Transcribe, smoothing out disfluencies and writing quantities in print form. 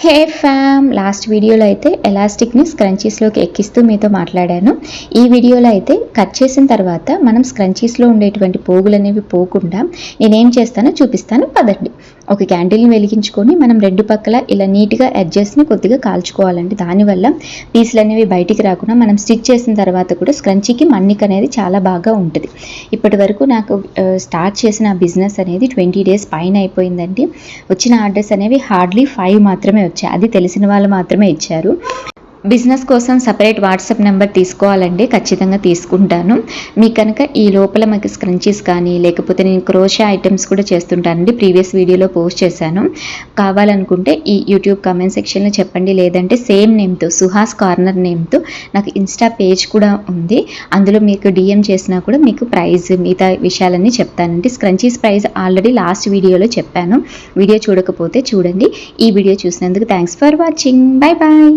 హే ఫ్యామ్, లాస్ట్ వీడియోలో అయితే ఎలాస్టిక్ని స్క్రంచీస్లోకి ఎక్కిస్తూ మీతో మాట్లాడాను. ఈ వీడియోలో అయితే కట్ చేసిన తర్వాత మనం స్క్రంచీస్లో ఉండేటువంటి పోగులు అనేవి పోకుండా నేనేం చేస్తానో చూపిస్తాను. పదండి. ఒక క్యాండిల్ని వెలిగించుకొని మనం రెండు పక్కల ఇలా నీట్గా ఎడ్జెస్ని కొద్దిగా కాల్చుకోవాలండి. దానివల్ల పీసులు అనేవి బయటికి రాకుండా మనం స్టిచ్ చేసిన తర్వాత కూడా స్క్రంచీకి మన్నిక అనేది చాలా బాగా ఉంటుంది. ఇప్పటి వరకు నాకు స్టార్ట్ చేసిన బిజినెస్ అనేది 20 days పైన అయిపోయిందండి. వచ్చిన ఆర్డర్స్ అనేవి హార్డ్లీ 5 మాత్రమే వచ్చాయి. అది తెలిసిన వాళ్ళు మాత్రమే ఇచ్చారు. బిజినెస్ కోసం సపరేట్ వాట్సాప్ నెంబర్ తీసుకోవాలండి, ఖచ్చితంగా తీసుకుంటాను. మీకు కనుక ఈ లోపల మాకు స్క్రంచీస్ కానీ లేకపోతే నేను క్రోషా ఐటమ్స్ కూడా చేస్తుంటానండి, ప్రీవియస్ వీడియోలో పోస్ట్ చేశాను. కావాలనుకుంటే ఈ యూట్యూబ్ కామెంట్ సెక్షన్లో చెప్పండి. లేదంటే సేమ్ నేమ్తో సుహాస్ కార్నర్ నేమ్తో నాకు ఇన్స్టా పేజ్ కూడా ఉంది, అందులో మీకు డిఎం చేసినా కూడా మీకు ప్రైజ్ మిగతా విషయాలన్నీ చెప్తానండి. స్క్రంచీస్ ప్రైజ్ ఆల్రెడీ లాస్ట్ వీడియోలో చెప్పాను. వీడియో చూడకపోతే చూడండి. ఈ వీడియో చూసినందుకు thanks for watching. Bye bye.